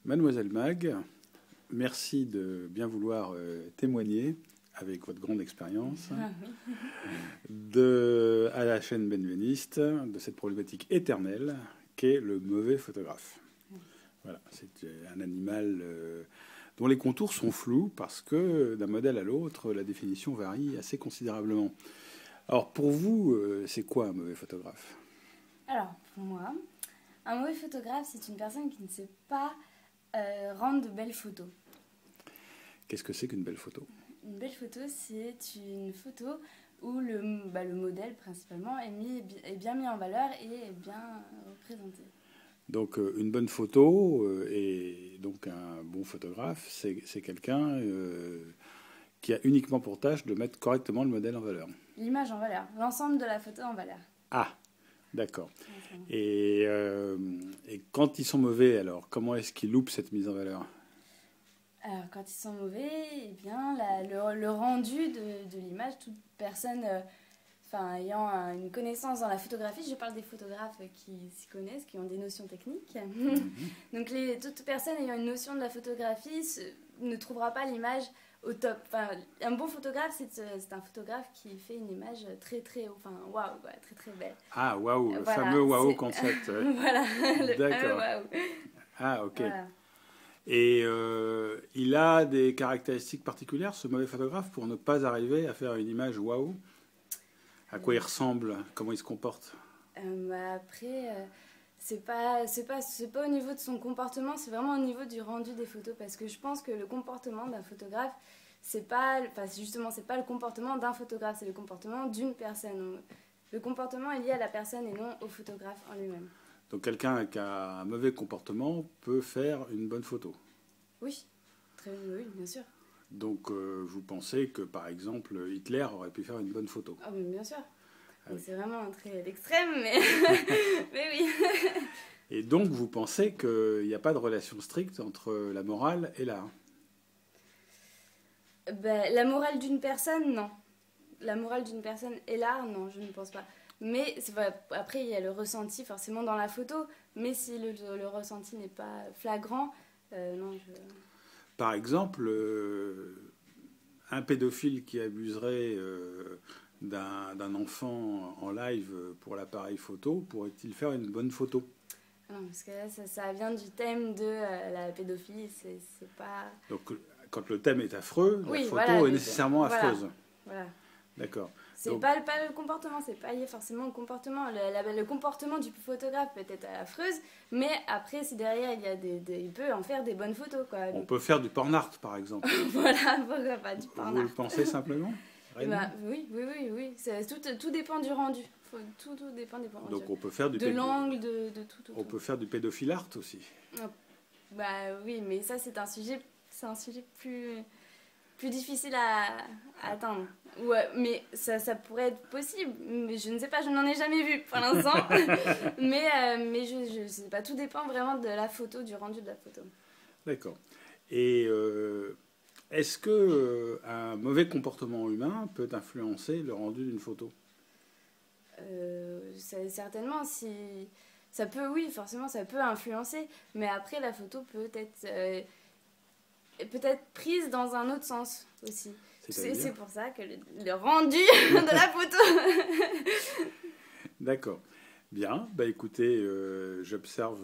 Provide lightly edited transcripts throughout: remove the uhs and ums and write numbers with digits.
Mademoiselle Mag, merci de bien vouloir témoigner avec votre grande expérience à la chaîne Benveniste de cette problématique éternelle qu'est le mauvais photographe. Voilà, c'est un animal dont les contours sont flous parce que d'un modèle à l'autre, la définition varie assez considérablement. Alors pour vous, c'est quoi un mauvais photographe? Alors pour moi, un mauvais photographe, c'est une personne qui ne sait pas rendre de belles photos. Qu'est-ce que c'est qu'une belle photo? Une belle photo, c'est une photo où le modèle principalement est bien mis en valeur et est bien représenté. Donc une bonne photo et donc un bon photographe, c'est quelqu'un qui a uniquement pour tâche de mettre correctement le modèle en valeur. L'image en valeur, l'ensemble de la photo en valeur. Ah, d'accord. Et quand ils sont mauvais, alors comment est-ce qu'ils loupent cette mise en valeur? Alors quand ils sont mauvais, eh bien le rendu de l'image, toute personne ayant une connaissance dans la photographie, je parle des photographes qui s'y connaissent, qui ont des notions techniques. Donc toute personne ayant une notion de la photographie ne trouvera pas l'image au top. Enfin, un bon photographe, c'est un photographe qui fait une image très très, waouh, très très belle. Ah waouh, le voilà, fameux waouh concept. Voilà, le fameux waouh. Ah ok. Voilà. Et il a des caractéristiques particulières, ce mauvais photographe, pour ne pas arriver à faire une image waouh. À quoi il ressemble? Comment il se comporte? Après, c'est pas au niveau de son comportement, c'est vraiment au niveau du rendu des photos. Parce que je pense que le comportement d'un photographe, c'est pas le comportement d'un photographe, c'est le comportement d'une personne. Le comportement est lié à la personne et non au photographe en lui-même. Donc quelqu'un qui a un mauvais comportement peut faire une bonne photo? Oui, oui, bien sûr. Donc vous pensez que par exemple Hitler aurait pu faire une bonne photo? Ah, mais bien sûr. C'est vraiment un trait d'extrême, mais... mais oui. Et donc vous pensez qu'il n'y a pas de relation stricte entre la morale et l'art? La morale d'une personne, non. La morale d'une personne et l'art, non, je ne pense pas. Mais après, il y a le ressenti forcément dans la photo, mais si le ressenti n'est pas flagrant, non, Par exemple, un pédophile qui abuserait d'un enfant en live pour l'appareil photo, pourrait-il faire une bonne photo? Non, parce que là, ça vient du thème de la pédophilie, c'est pas... Donc, quand le thème est affreux, oui, la photo est nécessairement affreuse. Voilà. D'accord. C'est pas le comportement, c'est pas lié forcément au comportement. Le comportement du photographe peut être affreuse, mais après, si derrière, il peut en faire des bonnes photos, quoi. On peut faire du porn art, par exemple. Voilà, pourquoi pas du porn art. Vous le pensez simplement? Oui. Tout dépend du rendu. Tout dépend des rendu. Donc on peut faire de l'angle, de tout. On peut faire du pédophile art aussi. Oui, mais ça, c'est un sujet plus difficile à atteindre. Ouais, mais ça pourrait être possible. Mais je ne sais pas, je n'en ai jamais vu pour l'instant. mais je sais pas, tout dépend vraiment de la photo, du rendu de la photo. D'accord. Et est-ce que un mauvais comportement humain peut influencer le rendu d'une photo? Certainement, si... Ça peut, oui, forcément, ça peut influencer. Mais après, la photo peut être prise dans un autre sens aussi. C'est pour ça que le rendu de la photo. D'accord. Bien. Écoutez, j'observe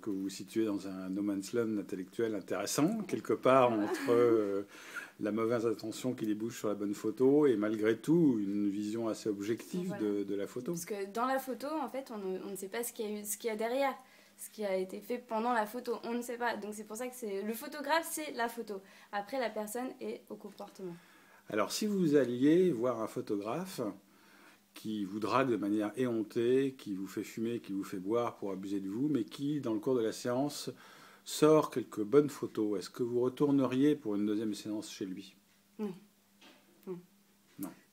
que vous vous situez dans un no man's land intellectuel intéressant, quelque part entre la mauvaise attention qui débouche sur la bonne photo et malgré tout une vision assez objective de la photo. Parce que dans la photo, en fait, on ne sait pas ce qu'il y a derrière. Ce qui a été fait pendant la photo, on ne sait pas. Donc c'est pour ça que le photographe, c'est la photo. Après, la personne est au comportement. Alors si vous alliez voir un photographe qui vous drague de manière éhontée, qui vous fait fumer, qui vous fait boire pour abuser de vous, mais qui, dans le cours de la séance, sort quelques bonnes photos, est-ce que vous retourneriez pour une deuxième séance chez lui? Non.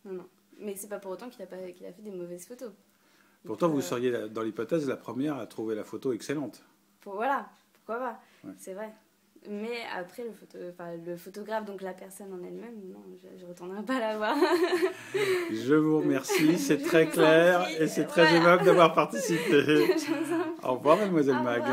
Non. Mais c'est pas pour autant qu'il a fait des mauvaises photos. Pourtant, vous seriez dans l'hypothèse la première à trouver la photo excellente. Voilà, pourquoi pas, c'est vrai. Mais après, le photographe, donc la personne en elle-même, non, je ne retournerai pas la voir. Je vous remercie, c'est très clair et c'est très aimable d'avoir participé. Au revoir, mademoiselle Mag.